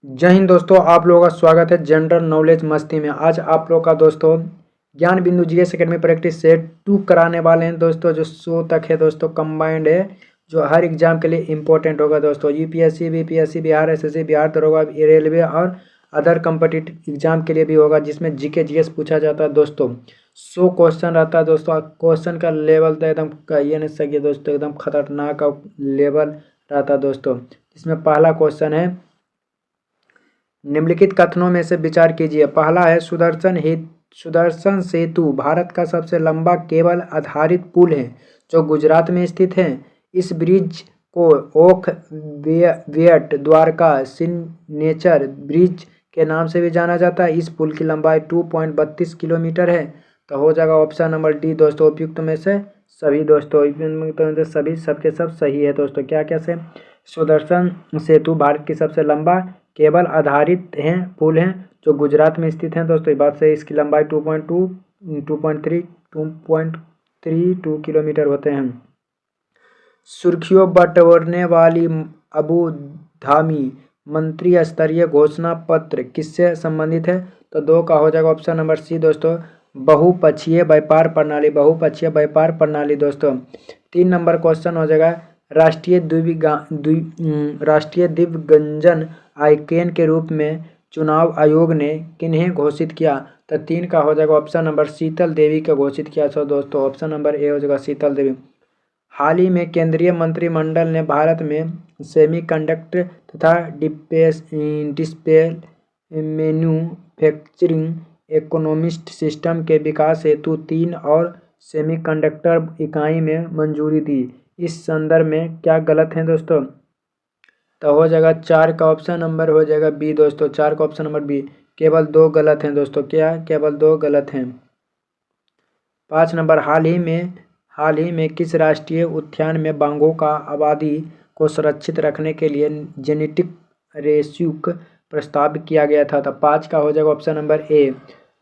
जय हिंद दोस्तों, आप लोगों का स्वागत है जनरल नॉलेज मस्ती में। आज आप लोग का दोस्तों ज्ञान बिंदु जीएस एकेडमी प्रैक्टिस सेट 2 कराने वाले हैं दोस्तों। जो 100 तक है दोस्तों, कंबाइंड है, जो हर एग्जाम के लिए इंपॉर्टेंट होगा दोस्तों। UPSC, BPSC, Bihar SSC, Bihar दरोगा, रेलवे और अदर कम्पिटिटिव एग्जाम के लिए भी होगा, जिसमें जीके जीएस पूछा जाता है दोस्तों। 100 क्वेश्चन रहता है दोस्तों। क्वेश्चन का लेवल तो एकदम कहिए नहीं सकिए दोस्तों, एकदम खतरनाक लेवल रहता है दोस्तों। इसमें पहला क्वेश्चन है, निम्नलिखित कथनों में से विचार कीजिए। पहला है, सुदर्शन सेतु भारत का सबसे लंबा केबल आधारित पुल है जो गुजरात में स्थित है। इस ब्रिज को ओख वियट द्वारका सिग्नेचर ब्रिज के नाम से भी जाना जाता है। इस पुल की लंबाई 2.32 किलोमीटर है। तो हो जाएगा ऑप्शन नंबर डी दोस्तों। उपयुक्त में से सभी दोस्तों, उपयुक्त में से सभी सबके सब सही है दोस्तों। क्या क्या से? सुदर्शन सेतु भारत की सबसे लंबा केबल आधारित हैं पुल हैं जो गुजरात में स्थित हैं दोस्तों। ये बात से इसकी लंबाई 2.32 किलोमीटर होते हैं। सुर्खियों बटोरने वाली अबू धाबी मंत्री स्तरीय घोषणा पत्र किससे संबंधित है? तो 2 का हो जाएगा ऑप्शन नंबर सी दोस्तों, बहुपक्षीय व्यापार प्रणाली, बहुपक्षीय व्यापार प्रणाली दोस्तों। 3 नंबर क्वेश्चन हो जाएगा, राष्ट्रीय दिव्यांगजन आइकन के रूप में चुनाव आयोग ने किन्हें घोषित किया? तो 3 का हो जाएगा ऑप्शन नंबर शीतल देवी को घोषित किया था दोस्तों। ऑप्शन नंबर ए हो जाएगा शीतल देवी। हाल ही में केंद्रीय मंत्रिमंडल ने भारत में सेमीकंडक्टर तथा डिस्प्ले मैन्युफैक्चरिंग इकोनॉमिक सिस्टम के विकास हेतु 3 और सेमीकंडक्टर इकाई में मंजूरी दी। इस संदर्भ में क्या गलत है दोस्तों? तो हो जाएगा 4 का ऑप्शन नंबर हो जाएगा बी दोस्तों। 4 का ऑप्शन नंबर बी। केवल 2 गलत हैं दोस्तों। क्या? केवल 2 गलत हैं। 5 नंबर, हाल ही में किस राष्ट्रीय उद्यान में बाघों का आबादी को सुरक्षित रखने के लिए जेनेटिक रेस्क्यू प्रस्ताव किया गया था? तो 5 का हो जाएगा ऑप्शन नंबर ए,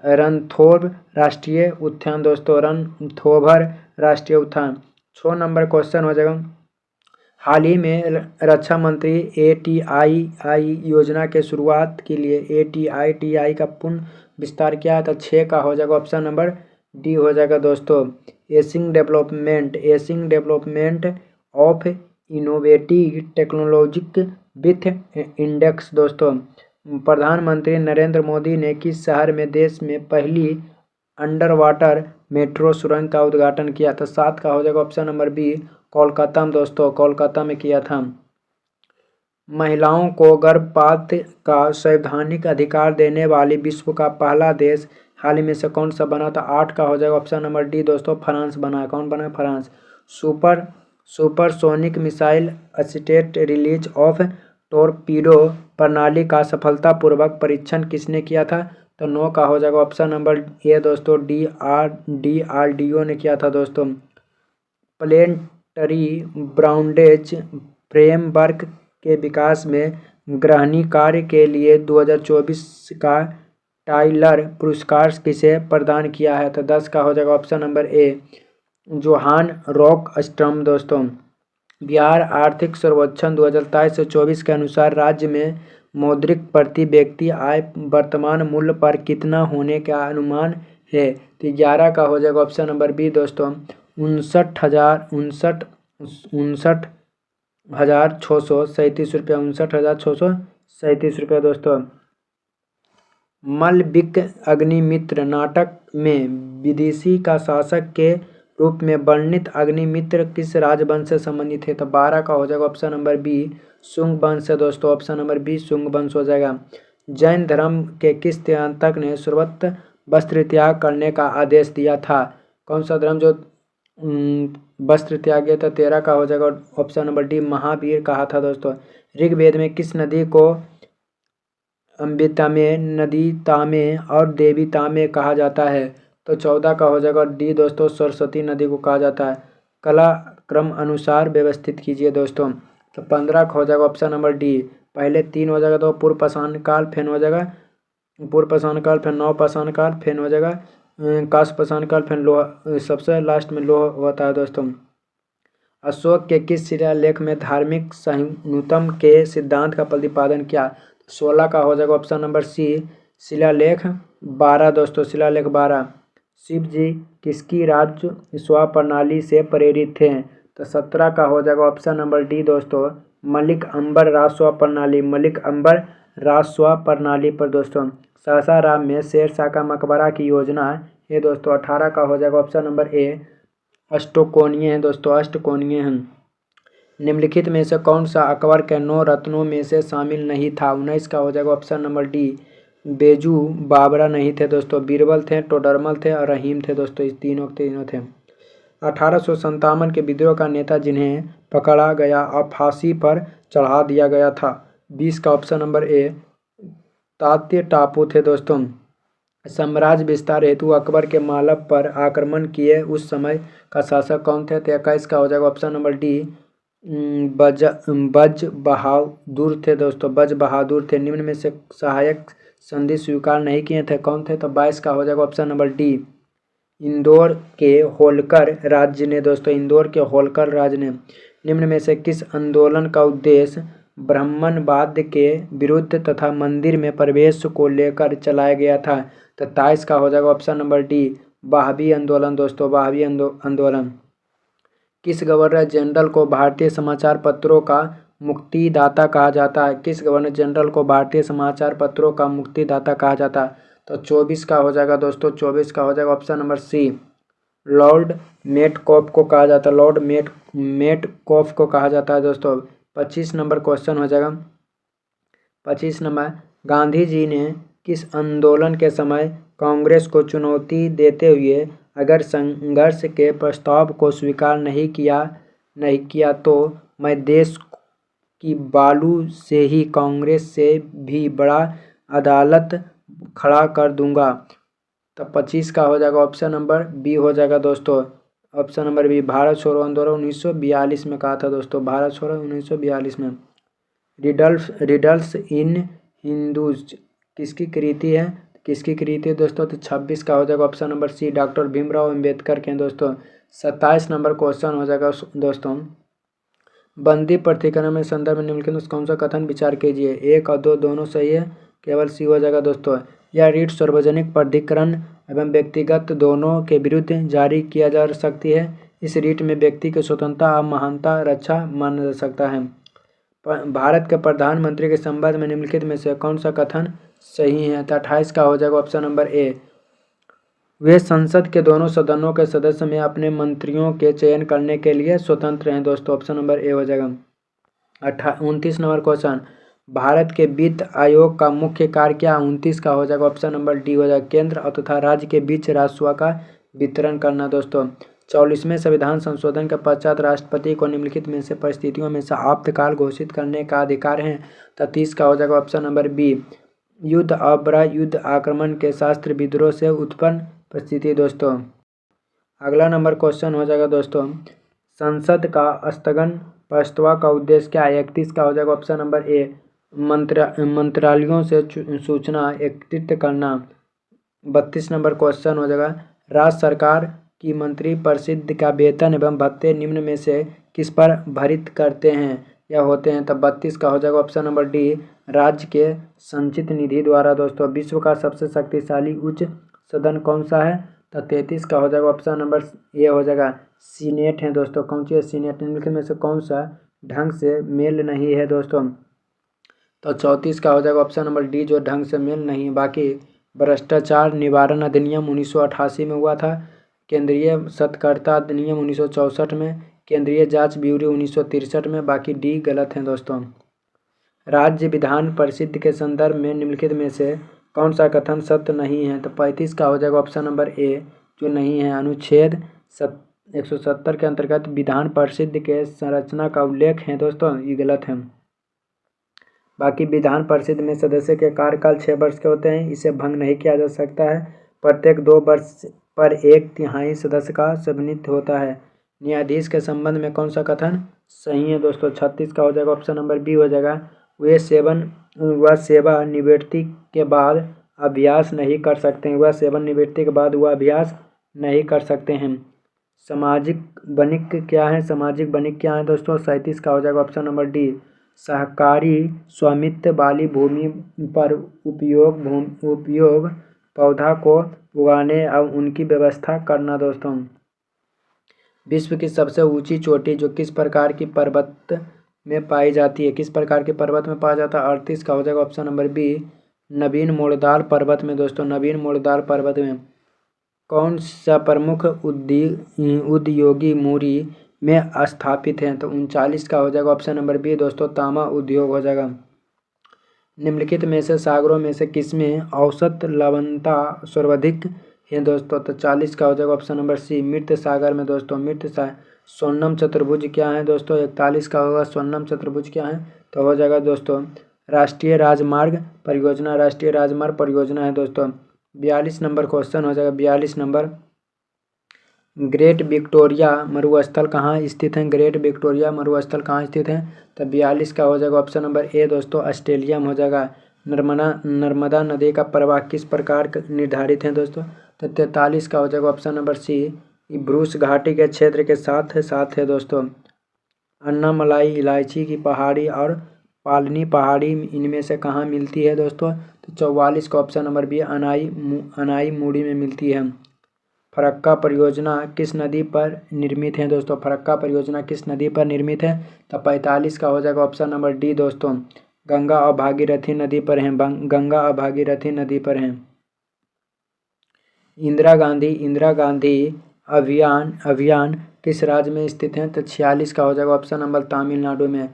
रणथंभौर राष्ट्रीय उद्यान दोस्तों। रणथंभौर राष्ट्रीय उद्यान। 6 नंबर क्वेश्चन हो जाएगा, हाल ही में रक्षा मंत्री एटीआई योजना के शुरुआत के लिए एटीआई का पुनः विस्तार किया है? तो 6 का हो जाएगा ऑप्शन नंबर डी हो जाएगा दोस्तों, Asian development of innovative technological with index दोस्तों। प्रधानमंत्री नरेंद्र मोदी ने किस शहर में देश में पहली अंडर वाटर मेट्रो सुरंग का उद्घाटन किया? तो 7 का हो जाएगा ऑप्शन नंबर बी, कोलकाता में दोस्तों। कोलकाता में किया था। महिलाओं को गर्भपात का संवैधानिक अधिकार देने वाली विश्व का पहला देश हाल ही में से कौन सा बना था? 8 का हो जाएगा ऑप्शन नंबर डी दोस्तों, फ्रांस बना है। कौन बना? France. Supersonic missile assisted release of torpedo प्रणाली का सफलतापूर्वक परीक्षण किसने किया था? तो 9 का हो जाएगा ऑप्शन नंबर ए दोस्तों, डीआरडीओ ने किया था दोस्तों। प्लेनेटरी ब्राउंडेज फ्रेमवर्क के विकास में ग्रहणी कार्य के लिए 2024 का टाइलर पुरस्कार किसे प्रदान किया है? तो 10 का हो जाएगा ऑप्शन नंबर ए, जोहान रॉकस्ट्रम दोस्तों। बिहार आर्थिक सर्वेक्षण 2023 से 24 के अनुसार राज्य में मौद्रिक प्रति व्यक्ति आय वर्तमान मूल्य पर कितना होने का अनुमान है? तो 11 का हो जाएगा ऑप्शन नंबर बी दोस्तों, 59,637 रुपया, 59,637 रुपया दोस्तों। मालविक अग्निमित्र नाटक में विदेशी का शासक के रूप में वर्णित अग्निमित्र किस राजवंश से संबंधित है? तो 12 का हो जाएगा ऑप्शन नंबर बी, शुंग वंश से दोस्तों। ऑप्शन नंबर बी, शुंग वंश हो जाएगा। जैन धर्म के किस तीर्थंकर ने सर्वत्र वस्त्र त्याग करने का आदेश दिया था? कौन सा धर्म जो वस्त्र त्याग गया था? 13 का हो जाएगा ऑप्शन नंबर डी, महावीर कहा था दोस्तों। ऋग्वेद में किस नदी को अम्बितामे, नदी तामे और देवी तामे कहा जाता है? तो 14 का हो जाएगा डी दोस्तों, सरस्वती नदी को कहा जाता है। कला क्रम अनुसार व्यवस्थित कीजिए दोस्तों। तो 15 का हो जाएगा ऑप्शन नंबर डी, पहले 3 हो जाएगा तो पूर्व पाषाण काल, फिर हो जाएगा पूर्व पाषाण काल, फिर नव पाषाण काल, फिर हो जाएगा काश पाषाण काल, फिर लोहा, सबसे लास्ट में लोहा होता है दोस्तों। अशोक के किस शिलालेख में धार्मिक सहिष्णुता के सिद्धांत का प्रतिपादन किया? 16 का हो जाएगा ऑप्शन नंबर सी शिलालेख 12 दोस्तों, शिलालेख 12। शिव जी किसकी राज्य स्वप्रणाली से प्रेरित थे? तो 17 का हो जाएगा ऑप्शन नंबर डी दोस्तों, मलिक अंबर राज स्वप्रणाली, मलिक अंबर राज स्वप्रणाली पर दोस्तों। सासाराम में शेरशाह का मकबरा की योजना है दोस्तों। 18 का हो जाएगा ऑप्शन नंबर ए अष्टकोणीय है दोस्तों, अष्टकोणीय है। निम्नलिखित में से कौन सा अकबर के 9 रत्नों में से शामिल नहीं था? 19 का हो जाएगा option number D Beju Babra नहीं थे दोस्तों, बीरबल थे, टोडरमल थे और रहीम थे दोस्तों, इस तीनों थे। 1857 के विद्रोह का नेता जिन्हें पकड़ा गया और फांसी पर चढ़ा दिया गया था। 20 का ऑप्शन नंबर ए तात्य टापू थे दोस्तों। साम्राज्य विस्तार हेतु अकबर के मालव पर आक्रमण किए उस समय का शासक कौन थे? तो 21 का हो जाएगा ऑप्शन नंबर डी बज बहादुर थे दोस्तों, बज बहादुर थे। निम्न में से सहायक संधि स्वीकार नहीं किए थे, कौन थे? तो 22 का हो जाएगा ऑप्शन नंबर डी इंदौर के होलकर राज्य ने दोस्तों, इंदौर के होलकर राज्य ने। निम्न में से किस आंदोलन का उद्देश्य ब्राह्मणवाद के विरुद्ध तथा मंदिर में प्रवेश को लेकर चलाया गया था? तो 23 का हो जाएगा ऑप्शन नंबर डी वाहवी आंदोलन दोस्तों, वाहवी आंदोलन। किस गवर्नर जनरल को भारतीय समाचार पत्रों का मुक्तिदाता कहा जाता है? किस गवर्नर जनरल को भारतीय समाचार पत्रों का मुक्तिदाता कहा जाता है? तो 24 का हो जाएगा दोस्तों, 24 का हो जाएगा option number C Lord Metcalfe को कहा जाता है, लॉर्ड मेटकॉफ को कहा जाता है दोस्तों। 25 नंबर क्वेश्चन हो जाएगा, 25 नंबर गांधी जी ने किस आंदोलन के समय कांग्रेस को चुनौती देते हुए अगर संघर्ष के प्रस्ताव को स्वीकार नहीं किया तो मैं देश की बालू से ही कांग्रेस से भी बड़ा अदालत खड़ा कर दूंगा? तो 25 का हो जाएगा ऑप्शन नंबर बी हो जाएगा दोस्तों, ऑप्शन नंबर बी भारत छोड़ो आंदोलन 1942 में कहा था दोस्तों, भारत छोड़ो 1942 में। रिडल्स इन हिंदूज किसकी कृति है? किसकी कृति है दोस्तों? तो 26 का हो जाएगा option number C doctor Bhimrao Ambedkar के दोस्तों। 27 नंबर क्वेश्चन हो जाएगा दोस्तों, बंदी प्रथिकरण में संदर्भ में निम्नलिखित कौन सा कथन विचार कीजिए? 1 और 2 दोनों सही है, केवल सी हो जाएगा दोस्तों। यह रीट सार्वजनिक प्राधिकरण एवं व्यक्तिगत दोनों के विरुद्ध जारी किया जा सकती है। इस रीट में व्यक्ति की स्वतंत्रता और महानता रक्षा माना जा सकता है। भारत के प्रधानमंत्री के संबंध में निम्नलिखित में से कौन सा कथन सही है? तो 28 का हो जाएगा ऑप्शन नंबर ए वे संसद के दोनों सदनों के सदस्य में अपने मंत्रियों के चयन करने के लिए स्वतंत्र हैं दोस्तों, ऑप्शन नंबर ए हो जाएगा। 29 नंबर क्वेश्चन भारत के वित्त आयोग का मुख्य कार्य क्या? 29 का हो जाएगा ऑप्शन नंबर डी हो जाएगा केंद्र तथा राज्य के बीच राजस्व का वितरण करना दोस्तों। 44वें संविधान संशोधन के पश्चात राष्ट्रपति को निम्नलिखित में से परिस्थितियों में से आपातकाल घोषित करने का अधिकार है? तो 30 का हो जाएगा ऑप्शन नंबर बी युद्ध और युद्ध आक्रमण के शास्त्र विद्रोह से उत्पन्न परिस्थिति दोस्तों। अगला नंबर क्वेश्चन हो जाएगा दोस्तों, संसद का स्थगन प्रस्ताव का उद्देश्य क्या है? 31 का हो जाएगा ऑप्शन नंबर ए मंत्रालयों से सूचना एकत्रित करना। 32 नंबर क्वेश्चन हो जाएगा, राज्य सरकार की मंत्री परिषद का वेतन एवं भत्ते निम्न में से किस पर भरित करते हैं या होते हैं? तब 32 का हो जाएगा ऑप्शन नंबर डी राज्य के संचित निधि द्वारा दोस्तों। विश्व का सबसे शक्तिशाली उच्च सदन कौन सा है? तो 33 का हो जाएगा ऑप्शन नंबर ए हो जाएगा सीनेट है दोस्तों। कौन सी है? सीनेट। निम्नलिखित में से कौन सा ढंग से मेल नहीं है दोस्तों? तो 34 का हो जाएगा ऑप्शन नंबर डी जो ढंग से मेल नहीं है। बाकी भ्रष्टाचार निवारण अधिनियम 1988 में हुआ था, केंद्रीय सतर्कता अधिनियम 1964 में, केंद्रीय जांच ब्यूरो 1963 में। बाकी डी गलत हैं दोस्तों। राज्य विधान परिषद के संदर्भ में निम्नलिखित में से कौन सा कथन सत्य नहीं है? तो 35 का हो जाएगा ऑप्शन नंबर ए जो नहीं है अनुच्छेद 170 के अंतर्गत विधान परिषद के संरचना का उल्लेख है दोस्तों, ये गलत है। बाकी विधान परिषद में सदस्य के कार्यकाल 6 वर्ष के होते हैं, इसे भंग नहीं किया जा सकता है। प्रत्येक 2 वर्ष पर 1/3 सदस्य का प्रतिनिधित्व होता है। न्यायाधीश के संबंध में कौन सा कथन सही है दोस्तों? 36 का हो जाएगा ऑप्शन नंबर बी हो जाएगा वह सेवा निवृत्ति के बाद अभ्यास नहीं कर सकते हैं, वह सेवानिवृत्ति के बाद वह अभ्यास नहीं कर सकते हैं। सामाजिक बनिक क्या है? सामाजिक बनिक क्या है दोस्तों? 37 का हो जाएगा ऑप्शन नंबर डी सहकारी स्वामित्व वाली भूमि पर उपयोग पौधा को उगाने और उनकी व्यवस्था करना दोस्तों। विश्व की सबसे ऊंची चोटी जो किस प्रकार की पर्वत में पाई जाती है, किस प्रकार के पर्वत में पाया जाता है? 38 का हो जाएगा ऑप्शन नंबर बी, नवीन मोड़दार पर्वत में दोस्तों। नवीन मोड़दार पर्वत में कौन सा प्रमुख उद्योगी मुरी में स्थापित है? तो 39 का हो जाएगा ऑप्शन नंबर बी दोस्तों, तांबा उद्योग हो जाएगा। निम्नलिखित में से सागरों में से किसमें औसत लवणता सर्वाधिक है दोस्तों? तो 40 का हो जाएगा ऑप्शन नंबर सी, मृत सागर में दोस्तों। स्वर्णम चतुर्भुज क्या है दोस्तों? 41 का होगा स्वर्णम चतुर्भुज क्या है? तो हो जाएगा दोस्तों राष्ट्रीय राजमार्ग परियोजना, राष्ट्रीय राजमार्ग परियोजना है दोस्तों। 42 नंबर क्वेश्चन हो जाएगा, 42 नंबर, ग्रेट विक्टोरिया मरुस्थल कहाँ स्थित है? ग्रेट विक्टोरिया मरुस्थल कहाँ स्थित है? तो 42 का हो जाएगा ऑप्शन नंबर ए दोस्तों, ऑस्ट्रेलिया में हो जाएगा। नर्मदा नदी का प्रवाह किस प्रकार निर्धारित है दोस्तों? तो 43 का हो जाएगा ऑप्शन नंबर सी, ब्रूस घाटी के क्षेत्र के साथ है दोस्तों। अन्नामलाई इलायची की पहाड़ी और पालनी पहाड़ी इनमें से कहाँ मिलती है दोस्तों? तो 44 का ऑप्शन नंबर बी, अनाई मूडी में मिलती है। फरक्का परियोजना किस नदी पर निर्मित है दोस्तों? फरक्का परियोजना किस नदी पर निर्मित है? तो 45 का हो जाएगा ऑप्शन नंबर डी दोस्तों, गंगा और भागीरथी नदी पर है। गंगा और भागीरथी नदी पर है। इंदिरा गांधी अभियान किस राज्य में स्थित है? तो 46 का हो जाएगा ऑप्शन नंबर तमिलनाडु में।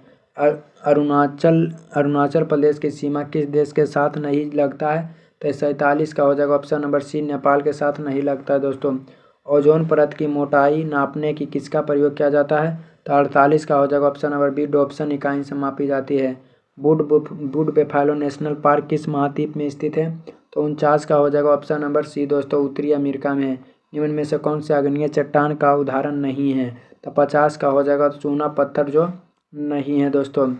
अरुणाचल प्रदेश की सीमा किस देश के साथ नहीं लगता है? तो 47 का हो जाएगा ऑप्शन नंबर सी, नेपाल के साथ नहीं लगता है दोस्तों। ओजोन परत की मोटाई नापने की किसका प्रयोग किया जाता है? तो 48 का हो जाएगा ऑप्शन नंबर बी, डॉप्सन इकाई से मापी जाती है। वुड बेफालो नेशनल पार्क किस महाद्वीप में स्थित है? तो 49 का हो जाएगा ऑप्शन नंबर सी दोस्तों, उत्तरी अमेरिका में। निम्न में से कौन से आग्नेय चट्टान का उदाहरण नहीं है? तो 50 का हो जाएगा चूना पत्थर जो नहीं है दोस्तों।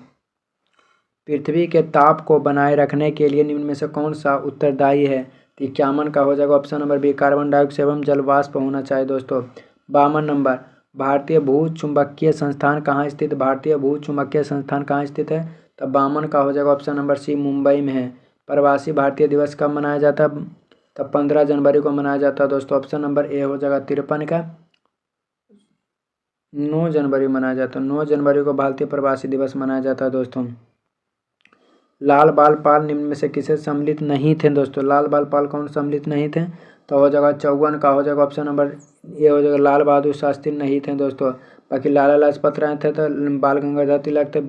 पृथ्वी के ताप को बनाए रखने के लिए निम्न में से कौन सा उत्तरदायी है? 51 का हो जाएगा option number B, carbon dioxide एवं जलवाष्प होना चाहिए दोस्तों। 52 नंबर, भारतीय भू चुंबकीय संस्थान कहाँ स्थित? भारतीय भू चुंबकीय संस्थान कहाँ स्थित है? तो 52 का हो जाएगा ऑप्शन नंबर सी, मुंबई में है। प्रवासी भारतीय दिवस कब मनाया जाता है? तो 15 जनवरी को मनाया जाता है दोस्तों। ऑप्शन नंबर ए हो जाएगा। 53 का 9 जनवरी मनाया जाता है। 9 जनवरी को भारतीय प्रवासी दिवस मनाया जाता है दोस्तों। लाल बाल पाल निम्न में से किसे सम्मिलित नहीं थे दोस्तों? लाल बाल पाल कौन सम्मिलित नहीं थे? तो हो जाएगा 54 का हो जाएगा ऑप्शन नंबर ए हो जाएगा, लाल बहादुर शास्त्री नहीं थे दोस्तों। बाकी लाला लाजपत राय थे, तो बाल गंगाधर तिलक थे,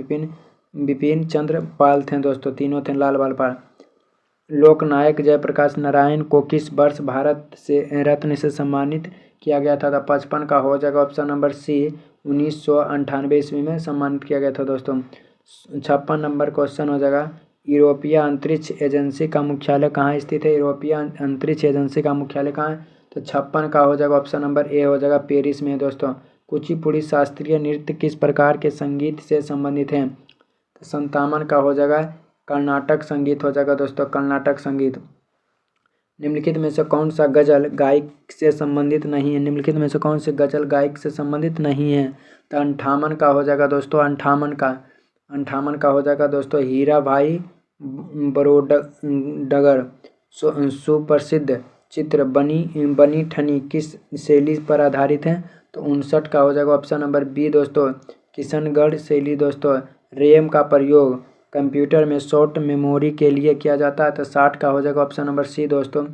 बिपिन चंद्र पाल थे दोस्तों, तीनों थे लाल बाल पाल। लोकनायक जयप्रकाश नारायण को किस वर्ष भारत से रत्न से सम्मानित किया गया था? तो 55 का हो जाएगा ऑप्शन नंबर सी, 1998 ईस्वी में सम्मानित किया गया था दोस्तों। 56 नंबर क्वेश्चन हो जाएगा, यूरोपीय अंतरिक्ष एजेंसी का मुख्यालय कहाँ स्थित है? यूरोपीय अंतरिक्ष एजेंसी का मुख्यालय कहाँ है? तो 56 का हो जाएगा ऑप्शन नंबर ए हो जाएगा, पेरिस में दोस्तों। कुचिपुड़ी शास्त्रीय नृत्य किस प्रकार के संगीत से संबंधित है? तो 57 का हो जाएगा, कर्नाटक संगीत हो जाएगा दोस्तों, कर्नाटक संगीत। निम्नलिखित में से कौन सा गजल गायक से संबंधित नहीं है? निम्नलिखित में से कौन से गजल गायक से संबंधित नहीं है? तो 58 का हो जाएगा दोस्तों, 58 का हो जाएगा दोस्तों, हीरा भाई बरोडगर। सुप्रसिद्ध चित्र बनी ठनी किस शैली पर आधारित है? तो 59 का हो जाएगा ऑप्शन नंबर बी दोस्तों, किशनगढ़ शैली दोस्तों। रैम का प्रयोग कंप्यूटर में शॉर्ट मेमोरी के लिए किया जाता है। तो 60 का हो जाएगा ऑप्शन नंबर सी दोस्तों,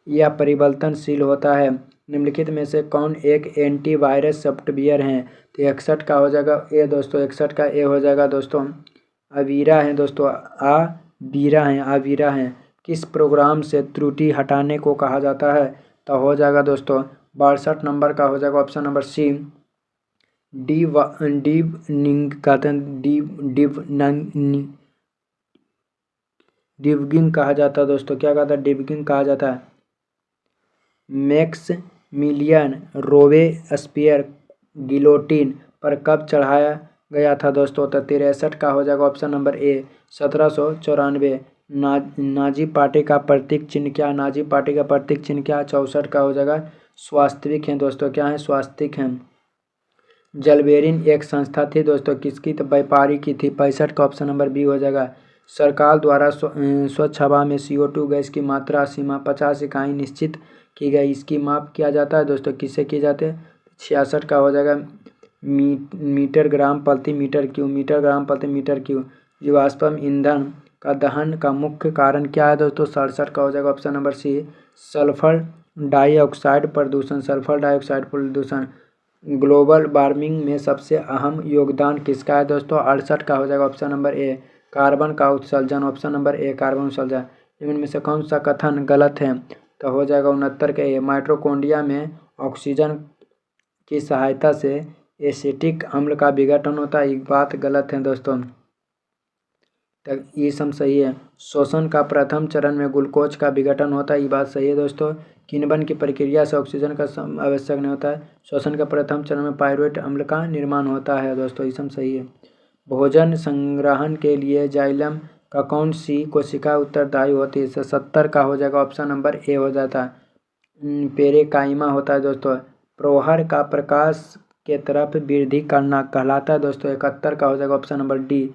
यह परिवर्तनशील होता है। निम्नलिखित में से कौन एक एंटीवायरस सॉफ्टवेयर है? तो 61 का हो जाएगा ए दोस्तों, 61 का ए हो जाएगा दोस्तों, अवीरा है दोस्तों, आवीरा है। किस प्रोग्राम से त्रुटि हटाने को कहा जाता है? तो हो जाएगा दोस्तों 62 नंबर का हो जाएगा ऑप्शन नंबर सी, डिबगिंग कहते हैं, डिबगिंग कहा जाता है दोस्तों। क्या कहता है? डिबगिंग कहा जाता है। मैक्समिलियन रोबेस्पियर गिलोटिन पर कब चढ़ाया गया था दोस्तों? तो 63 का हो जाएगा option number A, 1794। Nazi party का प्रतीक चिन्ह क्या? नाजी पार्टी का प्रतीक चिन्ह क्या? 64 का हो जाएगा स्वास्तिक है दोस्तों, क्या है? स्वास्तिक है। जलबेरिन एक संस्था थी दोस्तों, किसकी? तो व्यापारी की थी। 65 का ऑप्शन नंबर बी हो जाएगा। सरकार द्वारा स्वच्छ हवा में CO2 गैस की मात्रा सीमा 50 इकाई निश्चित की गई, इसकी माप किया जाता है दोस्तों, किससे किए जाते हैं? 66 का हो जाएगा मीटर ग्राम प्रति मीटर क्यूब, मीटर ग्राम प्रति मीटर क्यूब। जीवाश्म ईंधन का दहन का मुख्य कारण क्या है दोस्तों? 67 का हो जाएगा option number C, sulphur dioxide प्रदूषण, सल्फर डाइऑक्साइड प्रदूषण। ग्लोबल वार्मिंग में सबसे अहम योगदान किसका है दोस्तों? 68 का हो जाएगा ऑप्शन नंबर ए, कार्बन का उत्सर्जन, ऑप्शन नंबर ए कार्बन उत्सर्जन। इनमें से कौन सा कथन गलत है? तो हो जाएगा 69 का ए, माइटोकॉन्ड्रिया में ऑक्सीजन की सहायता से एसिटिक अम्ल का विघटन होता है, ये बात गलत है दोस्तों, तो ये सब सही है। श्वसन का प्रथम चरण में ग्लूकोज का विघटन होता है, ये बात सही है दोस्तों। किण्वन की प्रक्रिया से ऑक्सीजन का आवश्यक नहीं होता है। श्वसन का प्रथम चरण में पायरुवेट अम्ल का निर्माण होता है दोस्तों, ये सब सही है। भोजन संग्रहण के लिए जाइलम का कौन सी कोशिका उत्तरदायी होती है? 70 का हो जाएगा ऑप्शन नंबर ए हो जाता है, पेरेकाइमा होता है दोस्तों। प्रौढ़ का प्रकाश के तरफ वृद्धि करना कहलाता है दोस्तों, 71 का हो जाएगा ऑप्शन नंबर डी,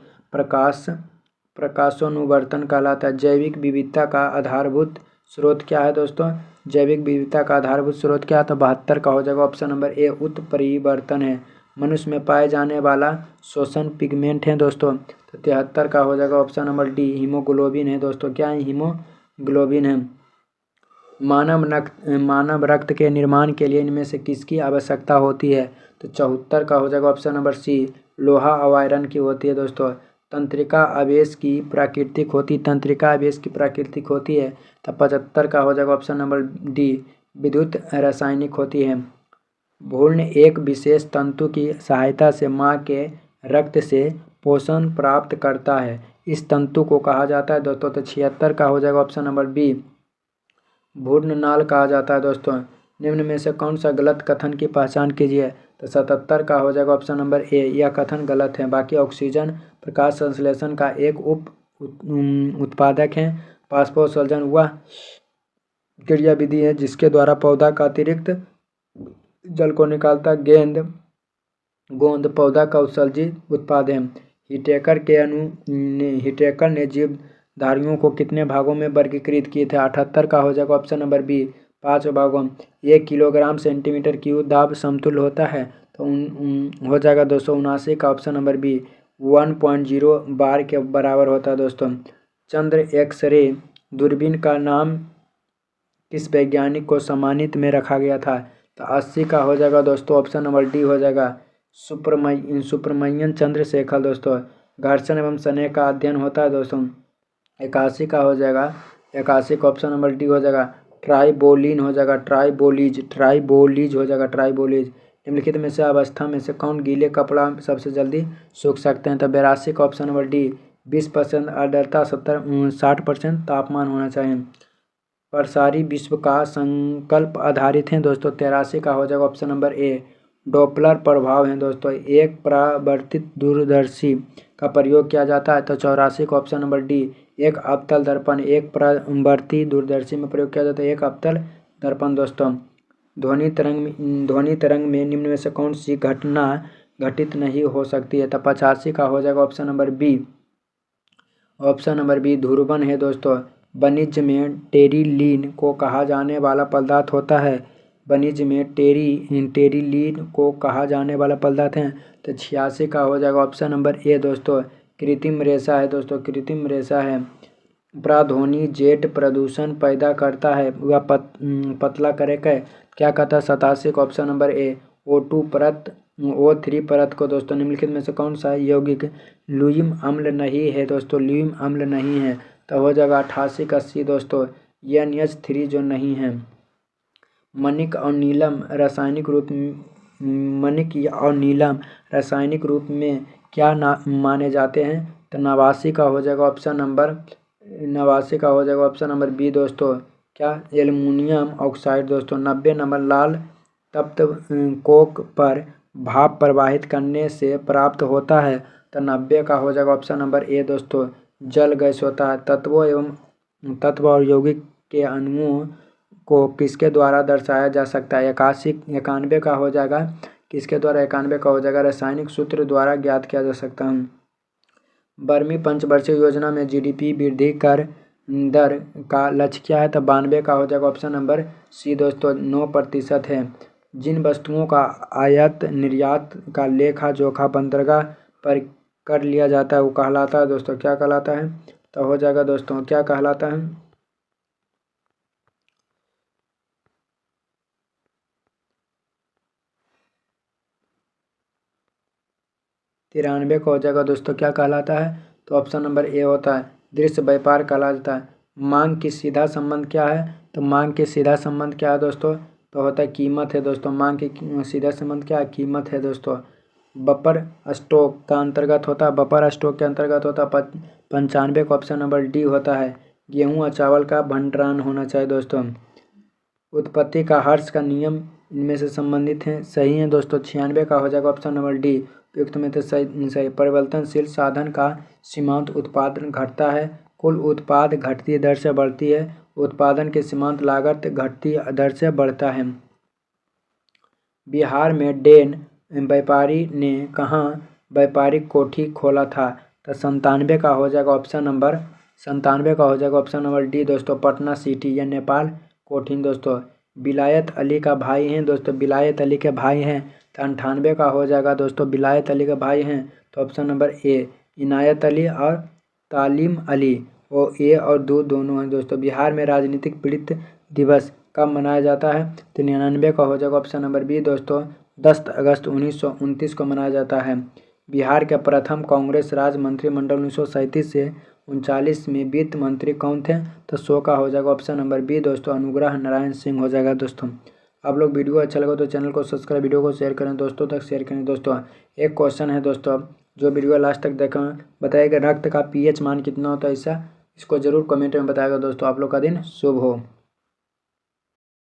प्रकाशोनुवर्तन कहलाता है। जैविक विविधता का आधारभूत स्रोत क्या है दोस्तों? जैविक विविधता का आधारभूत स्रोत क्या है? तो 72 का हो जाएगा ऑप्शन नंबर ए, उत्परिवर्तन है। मनुष्य में पाए जाने वाला श्वसन पिगमेंट है दोस्तों, तो 73 का हो जाएगा ऑप्शन नंबर डी, हीमोग्लोबिन है दोस्तों। क्या है? हीमोग्लोबिन है। मानव रक्त के निर्माण के लिए इनमें से किसकी आवश्यकता होती है? तो 74 का हो जाएगा ऑप्शन नंबर सी, लोहा और आयरन की होती है दोस्तों। तंत्रिका आवेश की प्राकृतिक होती है, तो 75 का हो जाएगा ऑप्शन नंबर डी, विद्युत रासायनिक होती है। भ्रूण एक विशेष तंतु की सहायता से मां के रक्त से पोषण प्राप्त करता है, इस तंतु को कहा जाता है दोस्तों, तो 76 का हो जाएगा ऑप्शन नंबर बी, भ्रूण नाल कहा जाता है दोस्तों। निम्न में से कौन सा गलत कथन की पहचान कीजिए? तो 77 का हो जाएगा ऑप्शन नंबर ए, यह कथन गलत है। बाकी ऑक्सीजन प्रकाश संश्लेषण का एक उत्पादक है। बाष्पोत्सर्जन वह क्रियाविधि है जिसके द्वारा पौधा का अतिरिक्त जल को निकालता। गोंद पौधा का उत्सर्जित उत्पाद है। हिटेकर ने जीवधारियों को कितने भागों में वर्गीकृत किए थे? 78 का हो जाएगा ऑप्शन नंबर बी, 5 भागों। 1 किलोग्राम सेंटीमीटर क्यूब दाब समतुल्य होता है, तो हो जाएगा 279 का ऑप्शन नंबर बी, 1.0 बार के बराबर होता है दोस्तों। चंद्र एक्स-रे दूरबीन का नाम किस वैज्ञानिक को सम्मानित में रखा गया था? तो 80 का हो जाएगा दोस्तों ऑप्शन नंबर डी हो जाएगा, सुब्रमण्यम चंद्रशेखर दोस्तों। घर्षण एवं स्नेह का अध्ययन होता है दोस्तों, 81 का हो जाएगा, 81 का ऑप्शन नंबर डी हो जाएगा, ट्राइबोलिन हो जाएगा, ट्राइबोलीज हो जाएगा, ट्राइबोलीज। निम्नलिखित में से अवस्था में से कौन गीले कपड़ा सबसे जल्दी सूख सकते हैं? तो 82 का ऑप्शन नंबर डी, 20% आर्द्रता, 60% तापमान होना चाहिए। प्रसारी विश्व का संकल्प आधारित है दोस्तों, 83 का हो जाएगा ऑप्शन नंबर ए, डॉपलर प्रभाव है दोस्तों। एक परावर्तित दूरदर्शी का प्रयोग किया जाता है, तो 84 का ऑप्शन नंबर डी, एक अवतल दर्पण। एक परावर्ती दूरदर्शी में प्रयोग किया जाता है एक अवतल दर्पण दोस्तों। ध्वनि तरंग में निम्न में से कौन सी घटना घटित नहीं हो सकती है? तो 85 का हो जाएगा ऑप्शन नंबर बी, ध्रुवन है दोस्तों। वाणिज्य में टेरिलीन को कहा जाने वाला पदार्थ होता है, वाणिज्य में टेरिलीन को कहा जाने वाला पदार्थ है, तो 86 का हो जाएगा ऑप्शन नंबर ए दोस्तों, कृत्रिम रेशा है दोस्तों, कृत्रिम रेशा है। प्राध्वनि जेट प्रदूषण पैदा करता है, वह पतला करेगा, क्या कहता है? 87 का ऑप्शन नंबर ए, O2 परत, O3 परत को दोस्तों। निम्नलिखित में से कौन सा यौगिक लुईम अम्ल नहीं है दोस्तों? लुईम अम्ल नहीं है, तो हो जाएगा 88 का सी दोस्तों, NH3 जो नहीं है। मणिक और नीलम रासायनिक रूप में क्या माने जाते हैं? तो 89 का हो जाएगा ऑप्शन नंबर बी दोस्तों, क्या? एल्युमिनियम ऑक्साइड दोस्तों। 90 नंबर, लाल तप्त कोक पर भाप प्रवाहित करने से प्राप्त होता है, तो 90 का हो जाएगा ऑप्शन नंबर ए दोस्तों, जल गैस होता है। तत्व और यौगिक के अणुओं को किसके द्वारा दर्शाया जा सकता है? 91 का हो जाएगा, किसके द्वारा? 91 का हो जाएगा रासायनिक सूत्र द्वारा ज्ञात किया जा सकता है। 12वीं पंचवर्षीय योजना में जीडीपी वृद्धि कर दर का लक्ष्य क्या है? तो 92 का हो जाएगा ऑप्शन नंबर सी दोस्तों 9% है। जिन वस्तुओं का आयात निर्यात का लेखा जोखा बंदरगाह पर कर लिया जाता है वो कहलाता है दोस्तों, क्या कहलाता है? तो हो जाएगा दोस्तों क्या कहलाता है? 93 का हो जाएगा दोस्तों क्या कहलाता है? तो ऑप्शन नंबर ए होता है दृश्य व्यापार कहलाता है। मांग की सीधा संबंध क्या है? तो मांग के सीधा संबंध क्या है दोस्तों? तो होता है कीमत है दोस्तों। मांग की सीधा संबंध क्या है? कीमत है दोस्तों। बफर स्टॉक का अंतर्गत होता है, बफर स्टॉक के अंतर्गत होता है 95 का ऑप्शन नंबर डी होता है गेहूं और चावल का भंडारण होना चाहिए दोस्तों। उत्पत्ति का हर्ष का नियम इनमें से संबंधित है, सही है दोस्तों। 96 का हो जाएगा ऑप्शन नंबर डी उपयुक्त में तो सही। परिवर्तनशील साधन का सीमांत उत्पादन घटता है, कुल उत्पाद घटती दर से बढ़ती है, उत्पादन की सीमांत लागत घटती दर से बढ़ता है। बिहार में डेन व्यापारी ने कहाँ व्यापारिक कोठी खोला था? तो 97 का हो जाएगा ऑप्शन नंबर 97 का हो जाएगा ऑप्शन नंबर डी दोस्तों पटना सिटी या नेपाल कोठीन दोस्तों। विलायत अली का भाई हैं दोस्तों, विलायत अली के भाई हैं तो 98 का हो जाएगा दोस्तों विलायत अली के भाई हैं तो ऑप्शन नंबर ए इनायत अली और तालीम अली वो ए और दो दोनों हैं दोस्तों। बिहार में राजनीतिक पीड़ित दिवस कब मनाया जाता है? तो 99 का हो जाएगा ऑप्शन नंबर बी दोस्तों 10 अगस्त 1929 को मनाया जाता है। बिहार के प्रथम कांग्रेस राज्य मंत्रिमंडल 1937 से 39 में वित्त मंत्री कौन थे? तो 100 का हो जाएगा ऑप्शन नंबर बी दोस्तों अनुग्रह नारायण सिंह हो जाएगा दोस्तों। आप लोग वीडियो अच्छा लगा तो चैनल को सब्सक्राइब, वीडियो को शेयर करें दोस्तों तक शेयर करें दोस्तों। एक क्वेश्चन है दोस्तों जो वीडियो लास्ट तक देखें बताइएगा रक्त का पीएच मान कितना होता है? इसको जरूर कमेंट में बताएगा दोस्तों। आप लोग का दिन शुभ हो।